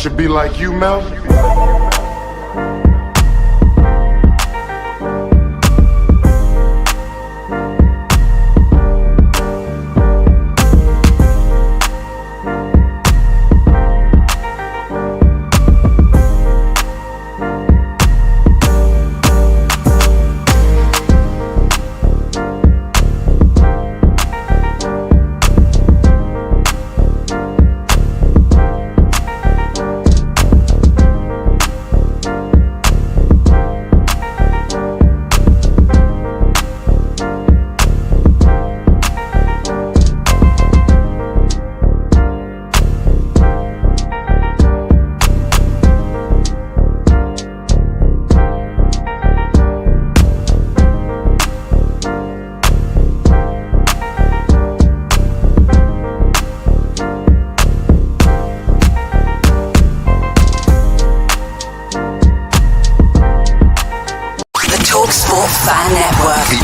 should be like you, Mel.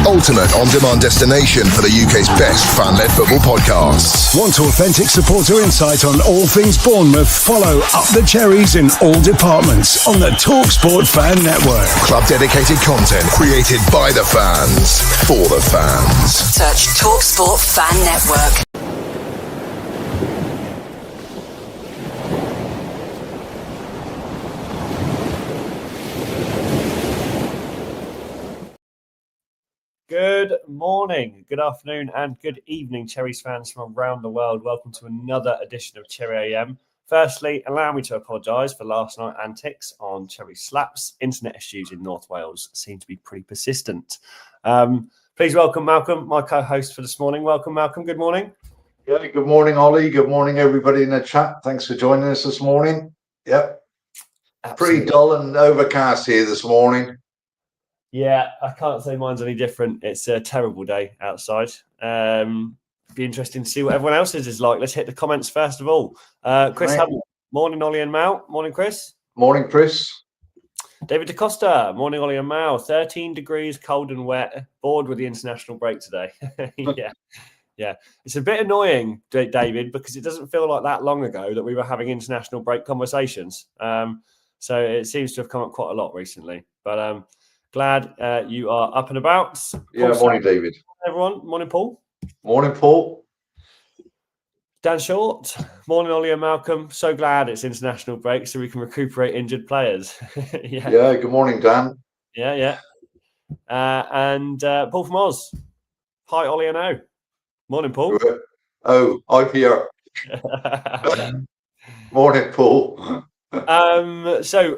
Ultimate on-demand destination for the UK's best fan-led football podcasts. Want authentic supporter insight on all things Bournemouth? Follow Up the Cherries in all departments on the TalkSport Fan Network. Club-dedicated content created by the fans, for the fans. Search TalkSport Fan Network. Good morning, good afternoon, and good evening, Cherries fans from around the world. Welcome to another edition of Cherry AM. Firstly, allow me to apologise for last night's antics on Cherry Slaps. Internet issues in North Wales seem to be pretty persistent. Please welcome Malcolm, my co-host for this morning. Welcome, Malcolm. Good morning. Yeah, good morning, Ollie. Good morning, everybody in the chat. Thanks for joining us this morning. Yep. Absolutely. Pretty dull and overcast here this morning. Yeah, I can't say mine's any different. It's a terrible day outside. Be interesting to see what everyone else's is like. Let's hit the comments first of all. Chris Hudson, morning, Ollie and Mal. Morning, Chris. Morning, Chris. David DaCosta, morning, Ollie and Mal. 13 degrees, cold and wet. Bored with the international break today. Yeah. It's a bit annoying, David, because it doesn't feel like that long ago that we were having international break conversations. So it seems to have come up quite a lot recently. But glad you are up and about. Yeah, morning, David. Everyone. Morning, Paul. Morning, Paul. Dan Short. Morning, Ollie and Malcolm. So glad it's international break so we can recuperate injured players. Yeah, good morning, Dan. Yeah. And Paul from Oz. Hi, Ollie and O. Morning, Paul. Oh, I'm here. Morning, Paul. So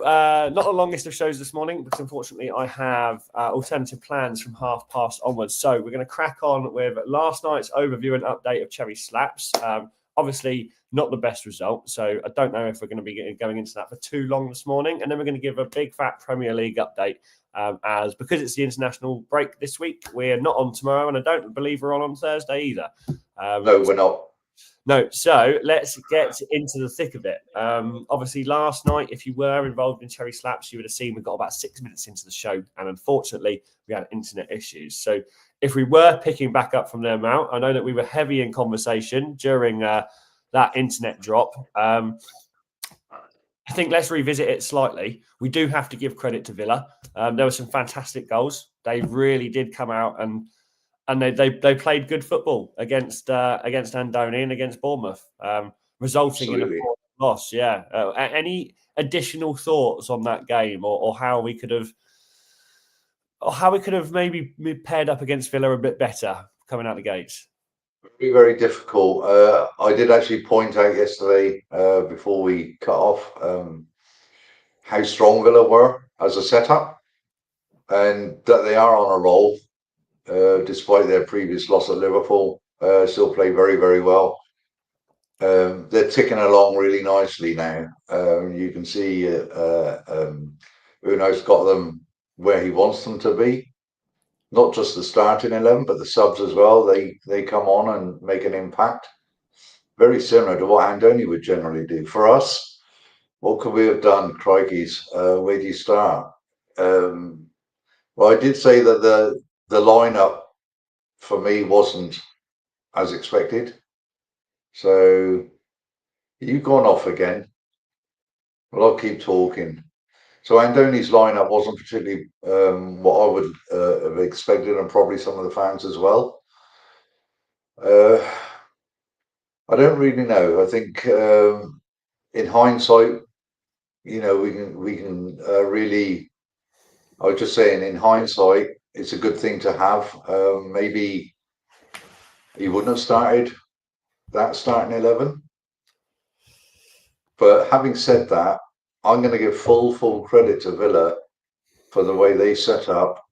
not the longest of shows this morning because unfortunately I have alternative plans from 5:30 onwards. So we're going to crack on with last night's overview and update of Cherry Slaps. Obviously not the best result, so I don't know if we're going to be going into that for too long this morning. And then we're going to give a big fat Premier League update as because it's the international break this week, we're not on tomorrow, and I don't believe we're on Thursday either. No, we're not. No, so let's get into the thick of it. Obviously, last night, if you were involved in Cherry Slaps, you would have seen we got about 6 minutes into the show, and unfortunately, we had internet issues. So if we were picking back up from them out, I know that we were heavy in conversation during that internet drop. I think let's revisit it slightly. We do have to give credit to Villa. There were some fantastic goals. They really did come out and they played good football against Andoni and against Bournemouth, resulting in a loss. Yeah. Any additional thoughts on that game, or how we could have maybe paired up against Villa a bit better coming out the gates? Very, very difficult. I did actually point out yesterday before we cut off how strong Villa were as a setup, and that they are on a roll. Despite their previous loss at Liverpool, still play very, very well. They're ticking along really nicely now. You can see Unai's got them where he wants them to be. Not just the starting 11, but the subs as well. They come on and make an impact. Very similar to what Andoni would generally do. For us, what could we have done? Crikeys, where do you start? Well, I did say that the lineup for me wasn't as expected. So you've gone off again. Well, I'll keep talking. So Andoni's lineup wasn't particularly what I would have expected, and probably some of the fans as well. I don't really know. I think in hindsight, we can really. I was just saying, in hindsight, it's a good thing to have. Maybe he wouldn't have started that starting 11. But having said that, I'm going to give full credit to Villa for the way they set up,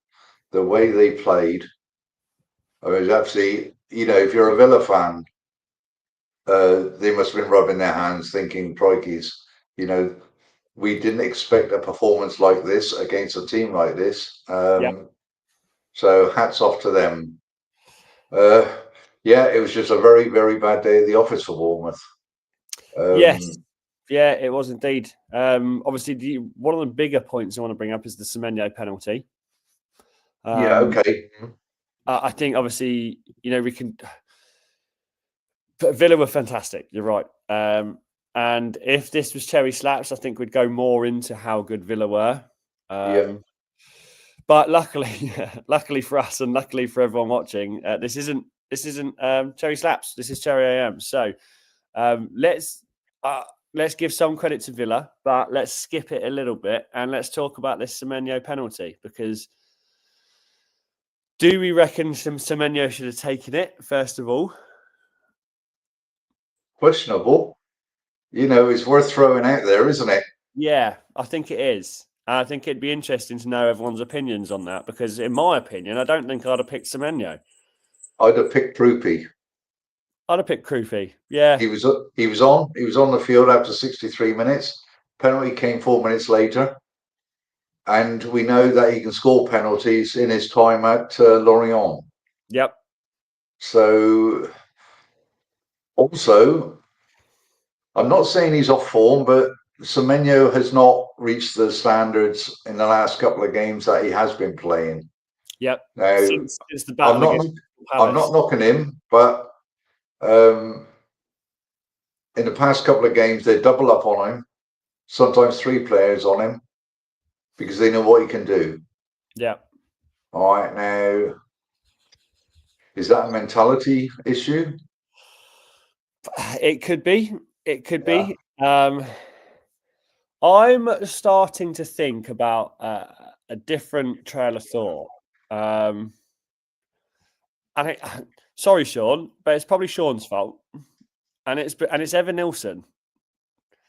the way they played. I mean, actually, if you're a Villa fan, they must have been rubbing their hands thinking, crikeys, we didn't expect a performance like this against a team like this. So hats off to them. It was just a very, very bad day at the office for Bournemouth. Yes. Yeah, it was indeed. Obviously, one of the bigger points I want to bring up is the Semenyo penalty. Okay. I think, obviously, we can... Villa were fantastic, you're right. And if this was Cherry Slaps, I think we'd go more into how good Villa were. But luckily for us and luckily for everyone watching, this isn't Cherry Slaps. This is Cherry AM. So let's give some credit to Villa, but let's skip it a little bit and let's talk about this Semenyo penalty, because do we reckon Semenyo should have taken it, first of all? Questionable. It's worth throwing out there, isn't it? Yeah, I think it is. I think it'd be interesting to know everyone's opinions on that, because in my opinion, I don't think I'd have picked Semenyo. I'd have picked Krupi. I'd have picked Krupi. Yeah. He was on the field after 63 minutes. Penalty came 4 minutes later. And we know that he can score penalties in his time at Lorient. Yep. So, also, I'm not saying he's off form, but Semenyo has not reached the standards in the last couple of games that he has been playing. Yep. Now, since the battle I'm not knocking him, but in the past couple of games, they double up on him, sometimes 3 players on him, because they know what he can do. Yeah. All right, now, is that a mentality issue? It could be. It could be. I'm starting to think about a different trail of thought. Sorry, Sean, but it's probably Sean's fault, and it's Evan Nilsson.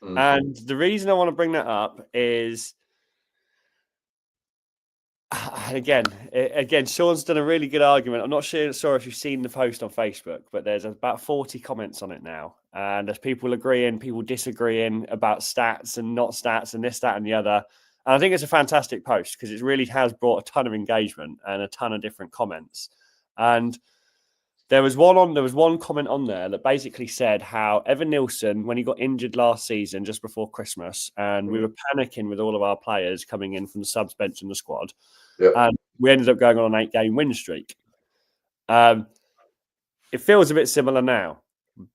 Mm-hmm. And the reason I want to bring that up is, again, Sean's done a really good argument. I'm not sure if you've seen the post on Facebook, but there's about 40 comments on it now. And there's people agreeing, people disagreeing about stats and not stats and this, that, and the other. And I think it's a fantastic post because it really has brought a ton of engagement and a ton of different comments. And there was one comment on there that basically said how Evan Nilsson, when he got injured last season, just before Christmas, and we were panicking with all of our players coming in from the subs bench and the squad, and we ended up going on an 8-game win streak. It feels a bit similar now.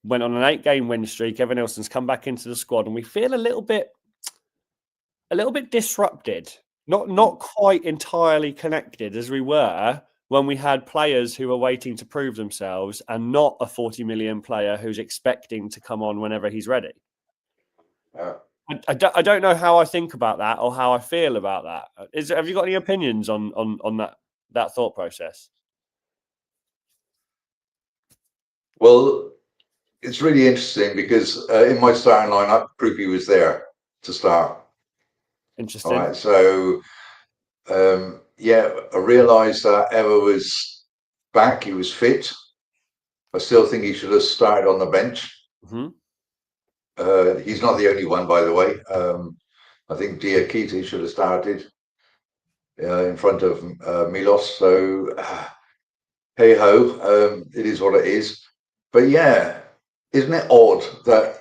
Went on an 8-game win streak. Evan Nilsson's come back into the squad, and we feel a little bit disrupted. Not quite entirely connected as we were when we had players who were waiting to prove themselves, and not a 40 million player who's expecting to come on whenever he's ready. I don't know how I think about that or how I feel about that. Have you got any opinions on that thought process? Well, it's really interesting because in my starting lineup, Krupi was there to start. Interesting. All right, so I realised that Eva was back. He was fit. I still think he should have started on the bench. Mm-hmm. He's not the only one, by the way. I think Diakite should have started in front of Milos. So, hey ho, it is what it is. But yeah, isn't it odd that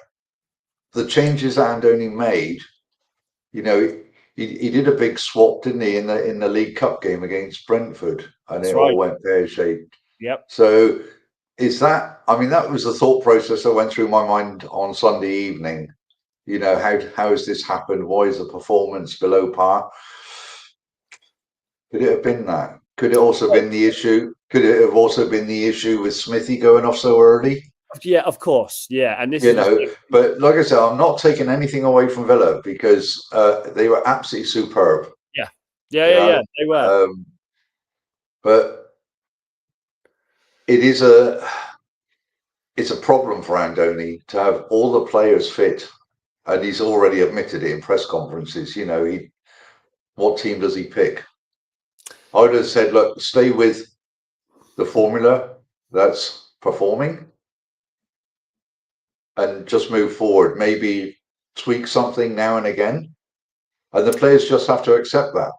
the changes that Andoni made, he did a big swap, didn't he, in the League Cup game against Brentford, and it all went pear-shaped. Yep. So that was the thought process that went through my mind on Sunday evening. You know, how has this happened? Why is the performance below par? Could it have been that? Could it also been the issue? Could it have also been the issue with Smithy going off so early? Yeah, of course. Yeah, and this You is know, but like I said, I'm not taking anything away from Villa because they were absolutely superb. yeah, they were. But it's a problem for Andoni to have all the players fit, and he's already admitted it in press conferences. You know, what team does he pick? I would have said, look, stay with the formula that's performing and just move forward. Maybe tweak something now and again, and the players just have to accept that.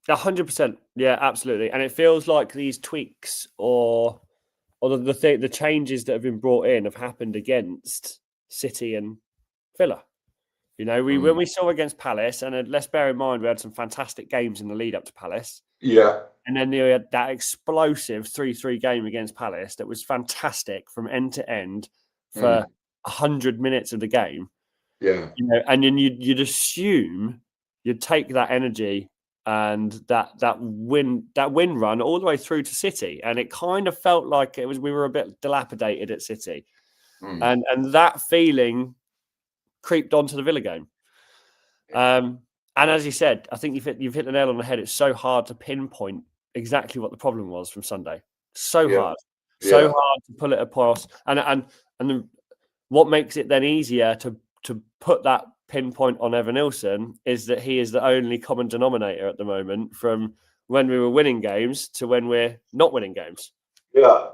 100%. Yeah, absolutely. And it feels like these tweaks or the changes that have been brought in have happened against City and Villa. You know, when we saw against Palace, and let's bear in mind we had some fantastic games in the lead up to Palace. Yeah. And then we had that explosive 3-3 game against Palace that was fantastic from end to end for 100 minutes of the game. Yeah. You know, and then you'd assume you'd take that energy and that win run all the way through to City, and it kind of felt like we were a bit dilapidated at City, and that feeling creeped onto the Villa game. And as you said, I think you've hit the nail on the head. It's so hard to pinpoint exactly what the problem was from Sunday. So hard to pull it apart. And what makes it then easier to put that pinpoint on Evan Nilsson is that he is the only common denominator at the moment from when we were winning games to when we're not winning games. Yeah,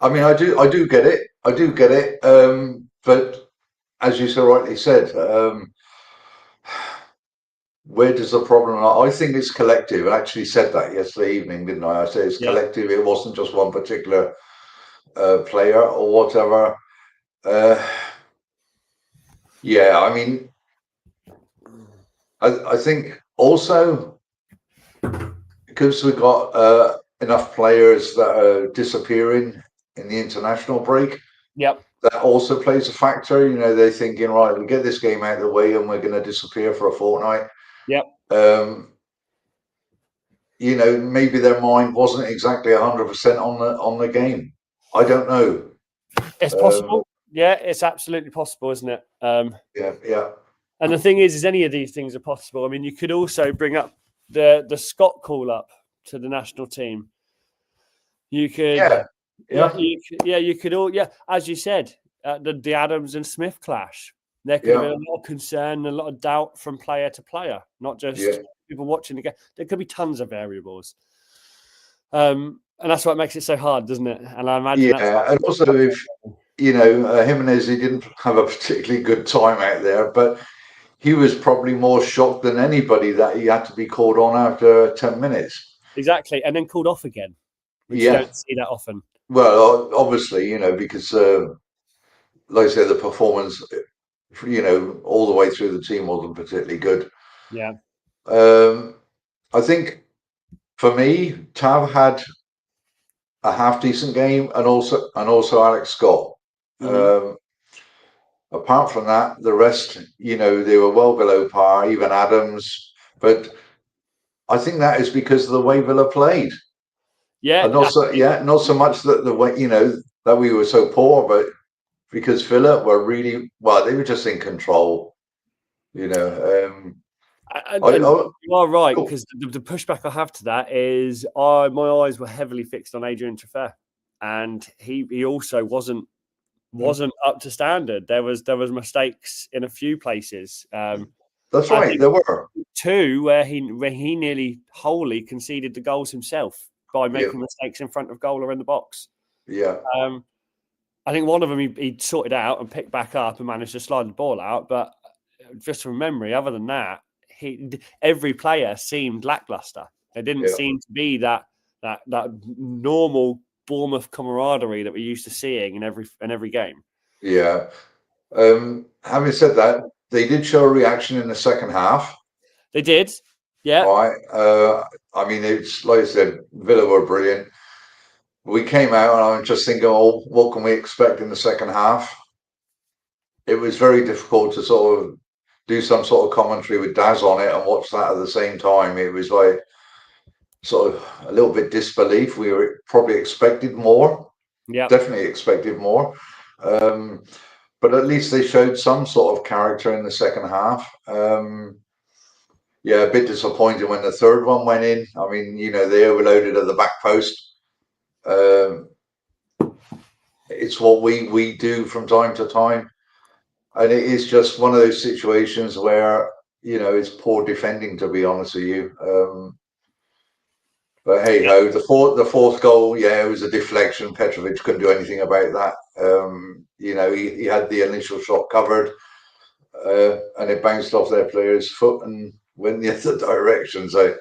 I mean, I do get it. I do get it. But as you so rightly said, where does the problem lie? I think it's collective. I actually said that yesterday evening, didn't I? I said it's collective. It wasn't just one particular player or whatever. Yeah, I mean, I think also because we've got enough players that are disappearing in the international break. Yep. That also plays a factor. You know, they're thinking, right, we get this game out of the way and we're going to disappear for a fortnight. Yep. You know, maybe their mind wasn't exactly 100% on the game. I don't know. It's possible. Yeah, it's absolutely possible, isn't it? Yeah. And the thing is any of these things are possible. I mean, you could also bring up the Scott call up to the national team. You could, you could all, as you said, the Adams and Smith clash. There could have been a lot of concern, a lot of doubt from player to player, not just people watching the game. There could be tons of variables. And that's what makes it so hard, doesn't it? And I imagine and also if, you know, Jimenez, he didn't have a particularly good time out there, but he was probably more shocked than anybody that he had to be called on after 10 minutes. Exactly. And then called off again, which you don't see that often. Well, obviously, you know, because like I said, the performance, you know, all the way through the team wasn't particularly good. Yeah. I think for me, Tav had a half decent game, and also Alex Scott. Apart from that, the rest, you know, they were well below par, even Adams. But I think that is because of the way Villa played. Yeah. And not so much that the way, you know, that we were so poor, but because Villa were really, well, they were just in control, you know. You are right, because the pushback I have to that is my eyes were heavily fixed on Adrian Treffer, and he also wasn't up to standard. There was mistakes in a few places. That's right, there were two where he nearly wholly conceded the goals himself by making mistakes in front of goal or in the box. Yeah. I think one of them he sorted out and picked back up and managed to slide the ball out. But just from memory, other than that, every player seemed lackluster. There didn't seem to be that normal Bournemouth camaraderie that we're used to seeing in every game. Yeah. Having said that, they did show a reaction in the second half. They did. Yeah. Right. I mean, it's like I said, Villa were brilliant. We came out and I'm just thinking, oh, what can we expect in the second half? It was very difficult to sort of do some sort of commentary with Daz on it and watch that at the same time, it was like sort of a little bit disbelief. We were probably expected more. Yeah, definitely expected more. But at least they showed some sort of character in the second half. Yeah, a bit disappointed when the third one went in. I mean, they overloaded at the back post. It's what we do from time to time. And it is just one of those situations where, it's poor defending, to be honest with you. But hey ho, the fourth goal, it was a deflection. Petrovic couldn't do anything about that. He had the initial shot covered, and it bounced off their player's foot and went the other direction. So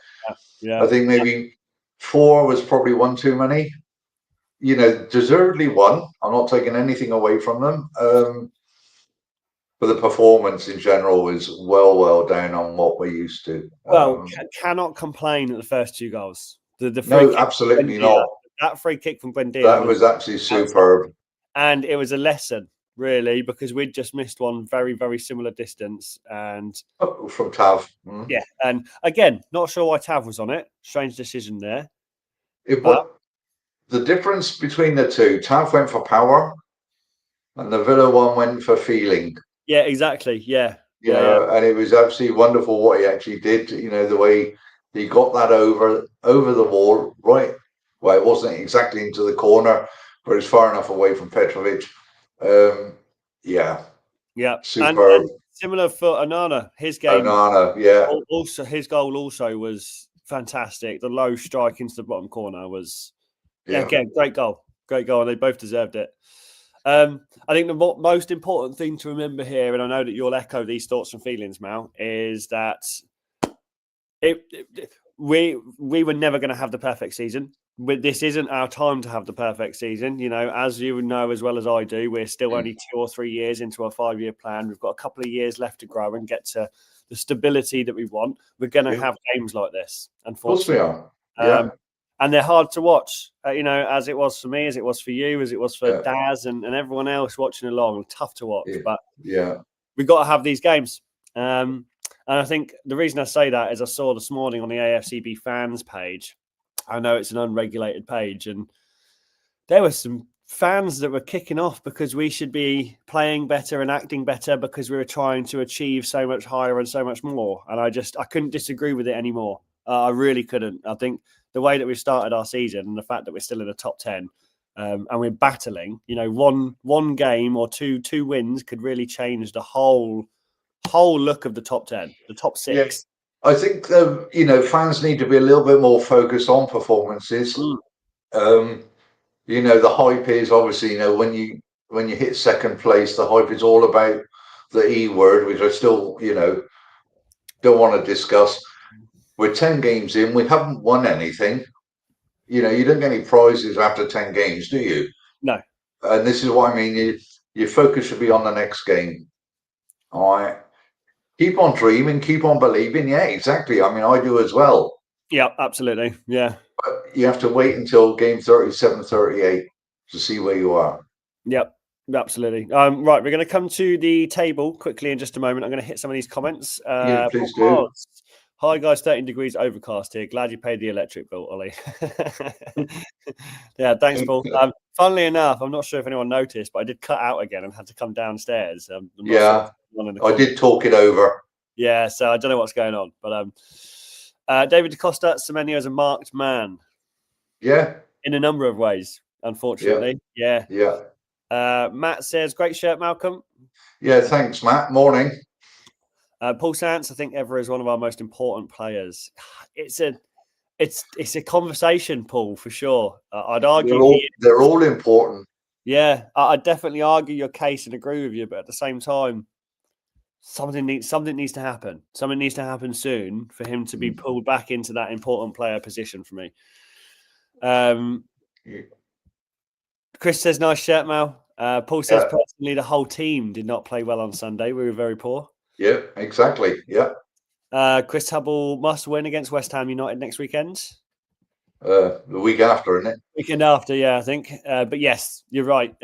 I think maybe 4 was probably one too many. Deservedly one. I'm not taking anything away from them. But the performance in general was well down on what we're used to. Well, cannot complain at the first 2 goals. The free No, kick absolutely Buendia, not. That free kick from Buendia. That was actually superb. And it was a lesson, really, because we'd just missed one very, very similar distance. And from Tav. Yeah. And again, not sure why Tav was on it. Strange decision there. The difference between the two, Tav went for power and the Villa one went for feeling. Yeah, exactly. Yeah. And it was absolutely wonderful what he actually did. The way he got that over the wall, right? Well, it wasn't exactly into the corner, but it's far enough away from Petrovic. Yeah. Superb. And similar for Onana. His game. Also, his goal also was fantastic. The low strike into the bottom corner was, again, great goal. Great goal. And they both deserved it. I think the most important thing to remember here, and I know that you'll echo these thoughts and feelings, Mal, is that we were never going to have the perfect season. This isn't our time to have the perfect season. As you know as well as I do, we're still only 2 or 3 years into a 5-year plan. We've got a couple of years left to grow and get to the stability that we want. We're going to have games like this, unfortunately. Of course we are. And they're hard to watch, as it was for me, as it was for you, as it was for Daz and everyone else watching along. Tough to watch, but we've got to have these games. And I think the reason I say that is I saw this morning on the AFCB fans page. I know it's an unregulated page, and there were some fans that were kicking off because we should be playing better and acting better because we were trying to achieve so much higher and so much more. And I couldn't disagree with it anymore. I really couldn't. I think the way that we've started our season and the fact that we're still in the top 10 and we're battling, one game or two wins could really change the whole look of the top 10, the top 6. Yes. I think, fans need to be a little bit more focused on performances. The hype is obviously, when you hit second place, the hype is all about the E word, which I still, don't want to discuss. We're 10 games in. We haven't won anything. You don't get any prizes after 10 games, do you? No. And this is what I mean. Your focus should be on the next game. All right. Keep on dreaming. Keep on believing. Yeah, exactly. I mean, I do as well. Yeah, absolutely. Yeah. But you have to wait until game 37, 38 to see where you are. Yep. Absolutely. Right, we're going to come to the table quickly in just a moment. I'm going to hit some of these comments. Please do. Hi guys, 13 degrees overcast here. Glad you paid the electric bill, Ollie. Yeah, thanks, Paul. Funnily enough, I'm not sure if anyone noticed, but I did cut out again and had to come downstairs. I did talk it over. Yeah, so I don't know what's going on. But David DaCosta, Semenyo is a marked man. Yeah. In a number of ways, unfortunately. Yeah. Matt says, great shirt, Malcolm. Yeah, thanks, Matt. Morning. Paul Sants, I think Ever is one of our most important players. It's a conversation, Paul, for sure. I'd argue they're all important. Yeah, I'd definitely argue your case and agree with you, but at the same time, something needs to happen. Something needs to happen soon for him to be pulled back into that important player position for me. Chris says, nice shirt, Mal. Paul says, personally, the whole team did not play well on Sunday. We were very poor. Yeah, exactly. Yeah. Chris Hubble must win against West Ham United next weekend. The week after, isn't it? Weekend after, yeah, I think. But yes, you're right.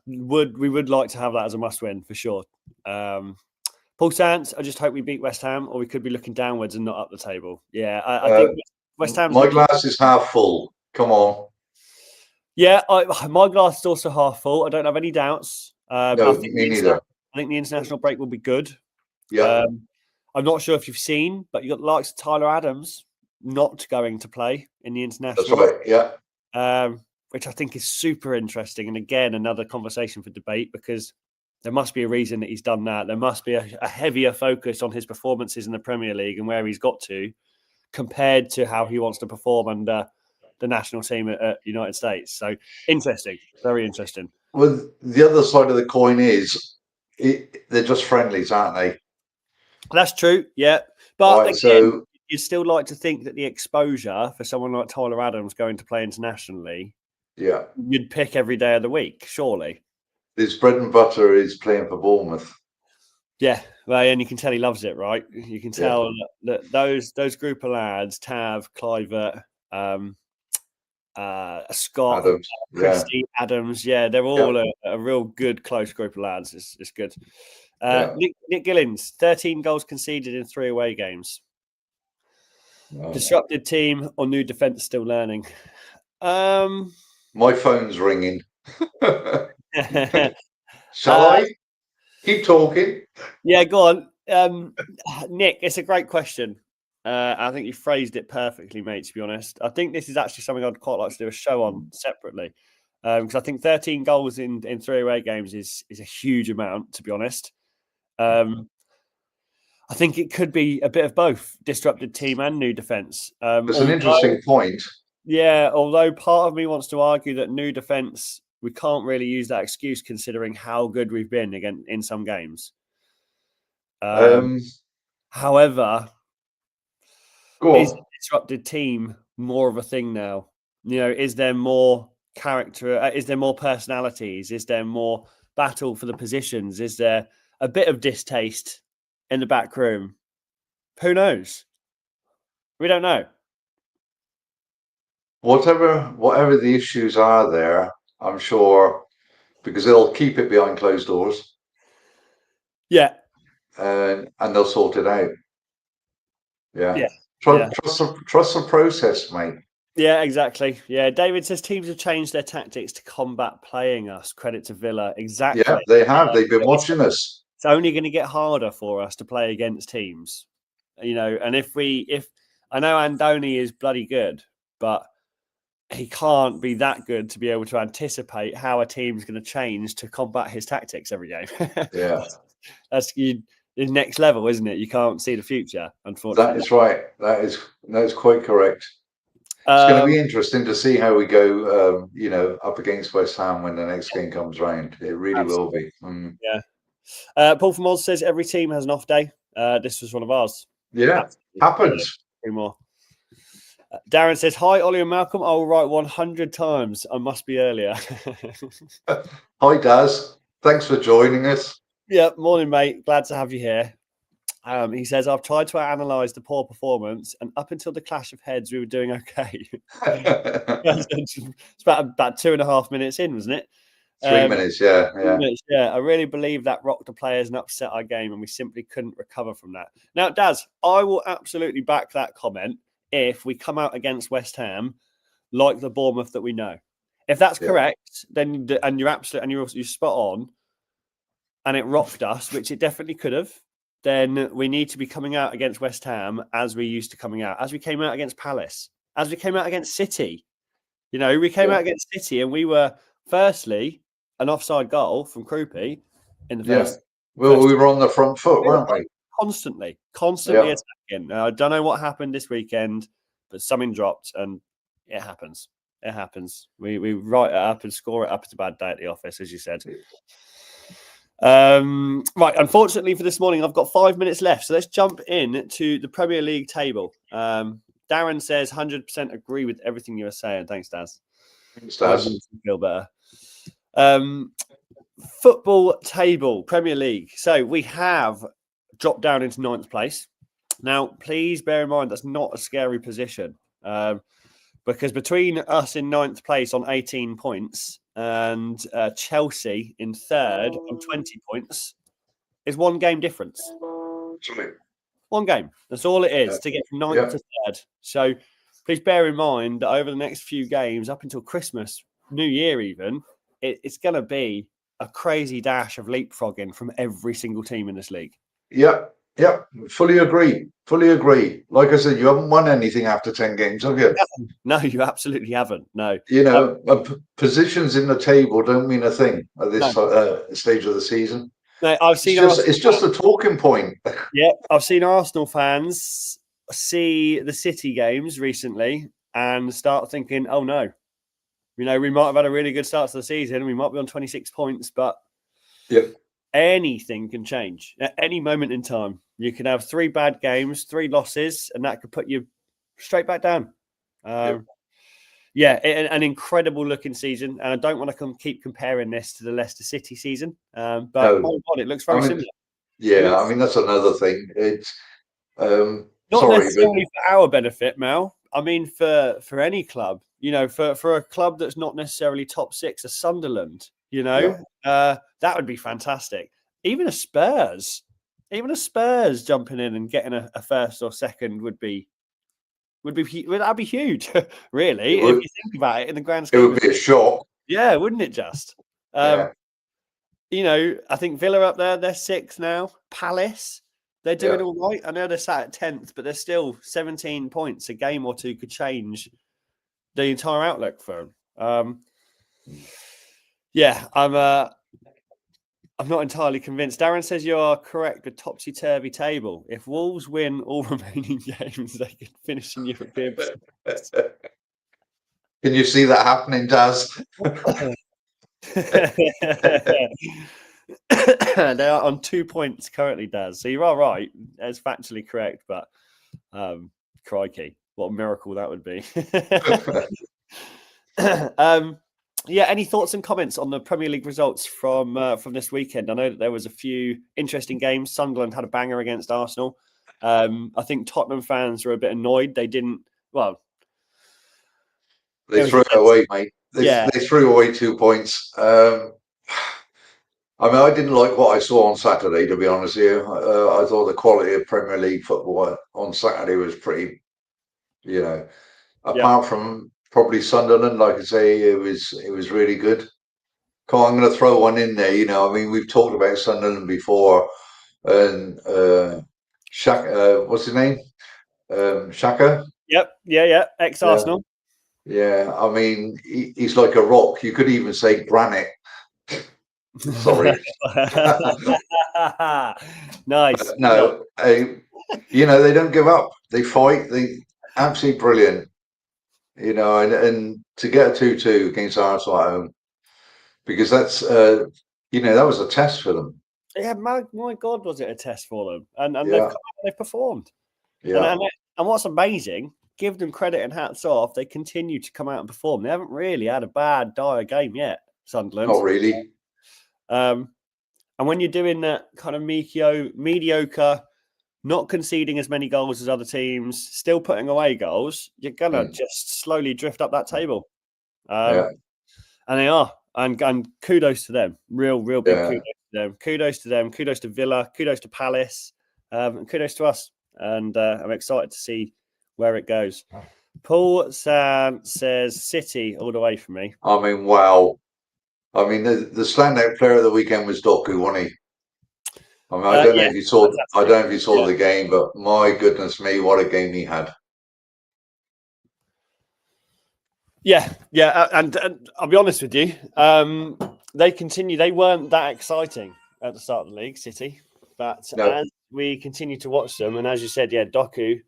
We would like to have that as a must win for sure. Paul Paul Sands, I just hope we beat West Ham, or we could be looking downwards and not up the table. Yeah, I think West Ham's... My glass is half full. Come on. Yeah, my glass is also half full. I don't have any doubts. No, me neither. I think the international break will be good. Yeah. I'm not sure if you've seen, but you've got the likes of Tyler Adams not going to play in the international. That's right, yeah. Which I think is super interesting. And again, another conversation for debate, because there must be a reason that he's done that. There must be a heavier focus on his performances in the Premier League and where he's got to compared to how he wants to perform under the national team at United States. So interesting, very interesting. Well, the other side of the coin is they're just friendlies, aren't they? That's true, yeah. But Right, again, you'd still like to think that the exposure for someone like Tyler Adams going to play internationally, yeah, you'd pick every day of the week, surely. His bread and butter is playing for Bournemouth. Yeah, well, and you can tell he loves it, right? You can tell that those group of lads, Tav, Clivert, Scott, Adams, Christie, Adams, they're all a real good, close group of lads. It's good. Nick Gillins, 13 goals conceded in 3 away games. Disrupted team or new defence still learning? My phone's ringing. Shall I? Keep talking. Yeah, go on. Nick, it's a great question. I think you phrased it perfectly, mate, to be honest. I think this is actually something I'd quite like to do a show on separately. Because I think 13 goals in 3 away games is a huge amount, to be honest. I think it could be a bit of both, disrupted team and new defence. It's an interesting point. Yeah, although part of me wants to argue that new defence, we can't really use that excuse considering how good we've been again in some games. However, is the disrupted team more of a thing now? Is there more character? Is there more personalities? Is there more battle for the positions? Is there a bit of distaste in the back room? Who knows? We don't know. Whatever the issues are there, I'm sure, because they'll keep it behind closed doors. Yeah. And they'll sort it out. Yeah. Trust the process, mate. Yeah, exactly. Yeah, David says teams have changed their tactics to combat playing us. Credit to Villa. Exactly. Yeah, they have. They've been watching us. It's only going to get harder for us to play against teams. And if I know Andoni is bloody good, but he can't be that good to be able to anticipate how a team's going to change to combat his tactics every game. Yeah. That's next level, isn't it? You can't see the future, unfortunately. That is right. That is quite correct. It's going to be interesting to see how we go, up against West Ham when the next game comes round. It really will be. Yeah. Paul from Oz says every team has an off day. This was one of ours. Yeah, happens. 3 more. Darren says, hi, Ollie and Malcolm. I will write 100 times. I must be earlier. Hi, Daz. Thanks for joining us. Yeah, morning, mate. Glad to have you here. He says, I've tried to analyse the poor performance, and up until the clash of heads, we were doing okay. It's about 2.5 minutes in, wasn't it? 3 minutes, yeah. 3 minutes, yeah. I really believe that rocked the players and upset our game, and we simply couldn't recover from that. Now, Daz, I will absolutely back that comment if we come out against West Ham like the Bournemouth that we know. If that's correct, then you're spot on, and it rocked us, which it definitely could have, then we need to be coming out against West Ham as we used to coming out, as we came out against Palace, as we came out against City. We came out against City and we were, firstly, an offside goal from Krupi in the first. Well, we were on the front foot, weren't we? Constantly attacking. I don't know what happened this weekend, but something dropped and it happens. It happens. We write it up and score it up. It's a bad day at the office, as you said. Right, unfortunately for this morning, I've got 5 minutes left. So let's jump in to the Premier League table. Darren says 100% agree with everything you were saying. Thanks, Daz. Thanks, Daz. Feel better. Football table, Premier League. So we have dropped down into 9th place. Now, please bear in mind that's not a scary position. Because between us in 9th place on 18 points and Chelsea in 3rd on 20 points is 1 game difference. One game. That's all it is to get from ninth to third. So please bear in mind that over the next few games, up until Christmas, New Year even, it's going to be a crazy dash of leapfrogging from every single team in this league. Yep. Fully agree. Like I said, you haven't won anything after 10 games, have you? No, you absolutely haven't. No. Positions in the table don't mean a thing at this stage of the season. No, It's just a talking point. Yeah, I've seen Arsenal fans see the City games recently and start thinking, oh no, we might have had a really good start to the season. We might be on 26 points, but anything can change at any moment in time. You can have 3 bad games, 3 losses, and that could put you straight back down. An incredible looking season. And I don't want to keep comparing this to the Leicester City season, but my God, it looks very similar. Yeah, I mean, that's another thing. It's not necessarily for our benefit, Mel. I mean, for any club, for a club that's not necessarily top 6, a Sunderland, that would be fantastic. Even a Spurs jumping in and getting a first or second would be huge, really. If you think about it in the grand scheme, it would be a shock. Yeah, wouldn't it just? I think Villa up there, they're 6th now. Palace, they're doing all right. I know they're sat at 10th, but they're still 17 points. A game or two could change the entire outlook for them. I'm not entirely convinced. Darren says you are correct. A topsy-turvy table. If Wolves win all remaining games, they can finish in European. Can you see that happening, Daz? They are on 2 points currently, Daz. So you are right. That's factually correct. But crikey, what a miracle that would be. Any thoughts and comments on the Premier League results from this weekend? I know that there was a few interesting games. Sunderland had a banger against Arsenal. I think Tottenham fans were a bit annoyed. They didn't. Well, they threw it away, mate. They threw away 2 points. I mean, I didn't like what I saw on Saturday, to be honest with you. I thought the quality of Premier League football on Saturday was pretty, apart from probably Sunderland, like I say, it was really good. I'm going to throw one in there. I mean, we've talked about Sunderland before, and Shaka, what's his name? Shaka. Yep. Yeah. Ex-Arsenal. Yeah. I mean, he's like a rock. You could even say granite. Sorry. Nice. No, they don't give up. They fight. They absolutely brilliant. And to get a 2-2 against Arsenal at home, because that's that was a test for them. Yeah, my God, was it a test for them? And they've performed. Yeah. And what's amazing, give them credit and hats off. They continue to come out and perform. They haven't really had a bad, dire game yet, Sunderland. Not really. And when you're doing that kind of mediocre, not conceding as many goals as other teams, still putting away goals, you're gonna just slowly drift up that table. And they are. And kudos to them. Real big kudos to them. Kudos to them. Kudos to Villa. Kudos to Palace. And kudos to us. And I'm excited to see where it goes. Paul San says City all the way for me. I mean, wow. I mean, the standout player of the weekend was Doku, wasn't he? I mean, I don't know if you saw. I don't know if you saw the game, but my goodness me, what a game he had! Yeah, and I'll be honest with you, they continue. They weren't that exciting at the start of the league, City, but as we continue to watch them, and as you said, Doku,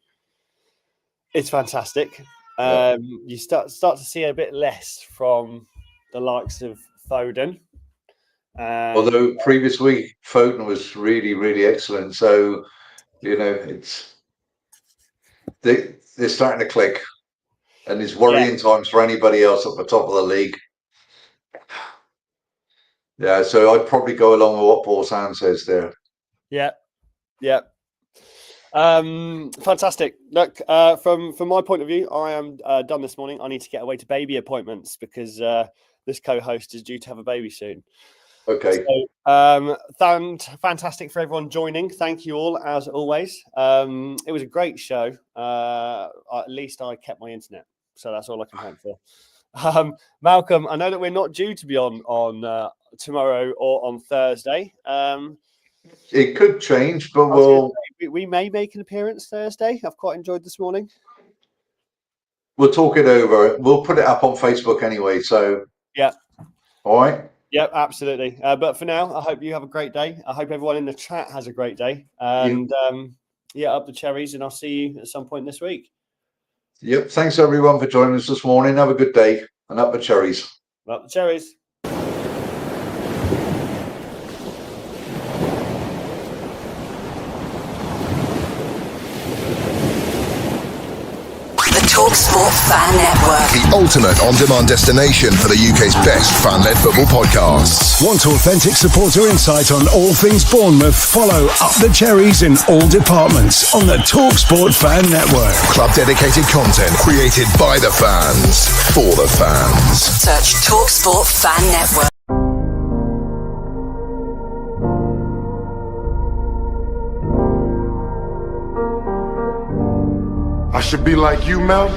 it's fantastic. You start to see a bit less from the likes of Foden. Although previous week Foden was really, really excellent, so they're starting to click, and it's worrying times for anybody else at the top of the league. Yeah, so I'd probably go along with what Paul Sand says there. Yeah. Fantastic. Look, from my point of view, I am done this morning. I need to get away to baby appointments because this co-host is due to have a baby soon. Okay. So, fantastic for everyone joining. Thank you all, as always. It was a great show. At least I kept my internet, so that's all I can hope for. Malcolm, I know that we're not due to be on tomorrow or on Thursday. It could change, but we may make an appearance Thursday. I've quite enjoyed this morning. We'll talk it over. We'll put it up on Facebook anyway. So yeah. All right. Yep, absolutely. But for now, I hope you have a great day. I hope everyone in the chat has a great day. And up the cherries, and I'll see you at some point this week. Yep. Thanks everyone for joining us this morning. Have a good day, and up the cherries. Up the cherries. TalkSport Fan Network. The ultimate on-demand destination for the UK's best fan-led football podcasts. Want authentic supporter insight on all things Bournemouth? Follow Up the Cherries in all departments on the TalkSport Fan Network. Club-dedicated content created by the fans, for the fans. Search TalkSport Fan Network. I should be like you, Mel.